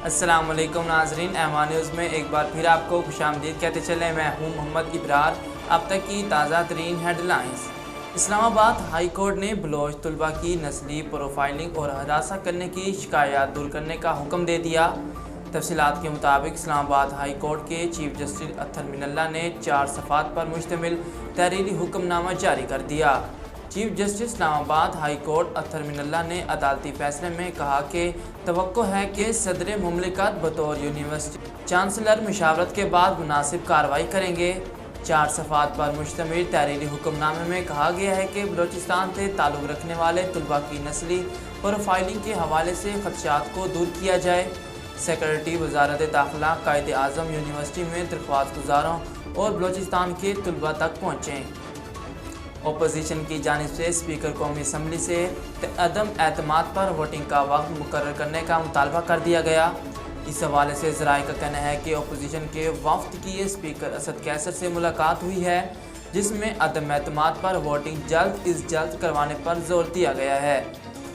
अस्सलाम वालेकुम नाजरीन, एमान न्यूज़ में एक बार फिर आपको खुशामदीद कहते चले। मैं हूं मोहम्मद इब्रार। अब तक की ताज़ा तरीन हेडलाइंस। इस्लामाबाद हाई कोर्ट ने बलोच तलबा की नस्ली प्रोफाइलिंग और हरासा करने की शिकायत दूर करने का हुक्म दे दिया। तफसीलात के मुताबिक इस्लामाबाद हाई कोर्ट के चीफ जस्टिस अत्तर मिनल्ला ने 4 सफ़ात पर मुश्तमिल तहरीरी हुक्मनामा जारी कर दिया। Chief justice Islamabad high court Athar Minallah ने अदालती फैसले में कहा कि तवक्को है कि सदर मुमलिकत बतौर यूनिवर्सिटी चांसलर मशावरत के बाद मुनासिब कार्रवाई करेंगे। 4 सफ़ात पर मुश्तमिल तहरीरी हुक्मनामे में कहा गया है कि बलोचिस्तान से ताल्लुक़ रखने वाले तलबा की नस्ली प्रोफाइलिंग के हवाले से खदशात को दूर किया जाए। सेक्रेटरी वजारत दाखिला कायद आज़म यूनिवर्सिटी में दरख्वास्त गुजारों और बलोचिस्तान के तलबा तक पहुँचें। अपोजिशन की जानिब से स्पीकर कौमी असम्बली से अदम एतमाद पर वोटिंग का वक्त मुकर्रर करने का मुतालबा कर दिया गया। इस हवाले से ज़राए का कहना है कि अपोजिशन के वफ्द की स्पीकर असद कैसर से मुलाकात हुई है, जिसमें अदम एतमाद पर वोटिंग जल्द इज़ जल्द करवाने पर जोर दिया गया है।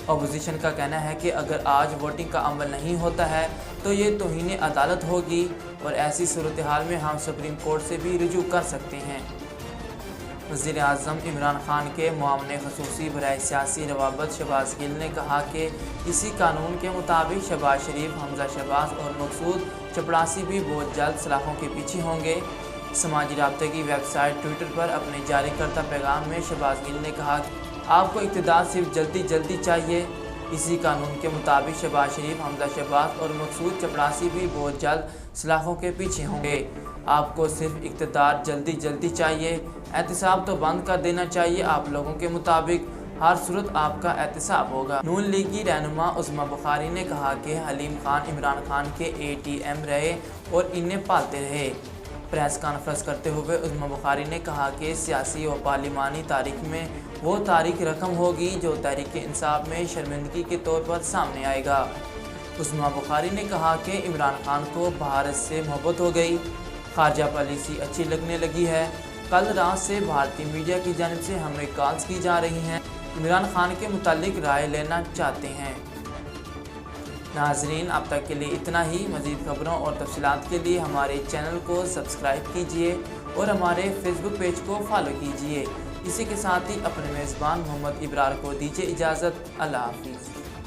अपोजिशन का कहना है कि अगर आज वोटिंग का अमल नहीं होता है तो ये तौहीन अदालत होगी और ऐसी सूरत हाल में हम सुप्रीम कोर्ट से भी रुजू कर सकते हैं। वज़ीर आज़म इमरान खान के मुआवन ख़ुसूसी बराए सियासी रवाबत शहबाज गिल ने कहा कि इसी कानून के मुताबिक शहबाज शरीफ, हमजा शहबाज और मकसूद चपड़ासी भी बहुत जल्द सलाखों के पीछे होंगे। समाजी राब्ते की वेबसाइट ट्विटर पर अपने जारी करता पैगाम में शहबाज गिल ने कहा कि आपको इक़्तिदार सिर्फ जल्दी चाहिए। इसी कानून के मुताबिक शहबाज शरीफ, हमजा शहबाज और मकसूद चपड़ासी भी बहुत जल्द सलाखों के पीछे होंगे। आपको सिर्फ इक़्तिदार जल्दी चाहिए। एहतिसाब तो बंद कर देना चाहिए। आप लोगों के मुताबिक हर सूरत आपका एहतिसाब होगा। नून लीग की रहनुमा उस्मा बुखारी ने कहा कि हलीम खान इमरान खान के ATM रहे और इन्हें पालते रहे। प्रेस कॉन्फ्रेंस करते हुए उस्मा बुखारी ने कहा कि सियासी व पार्लिमानी तारीख में वो तारीख रकम होगी जो तहरीक इंसाफ में शर्मिंदगी के तौर पर सामने आएगा। उस्मा बुखारी ने कहा कि इमरान खान को भारत से मोहब्बत हो गई, खारजा पॉलिसी अच्छी लगने लगी है। कल रात से भारतीय मीडिया की जानिब से हमें कॉल्स की जा रही हैं, इमरान खान के मुतालिक राय लेना चाहते हैं। नाजरीन, अब तक के लिए इतना ही। मज़ीद खबरों और तफसीलात के लिए हमारे चैनल को सब्सक्राइब कीजिए और हमारे फेसबुक पेज को फॉलो कीजिए। इसी के साथ ही अपने मेज़बान मोहम्मद इब्रार को दीजिए इजाज़त। अल्लाह हाफ़िज़।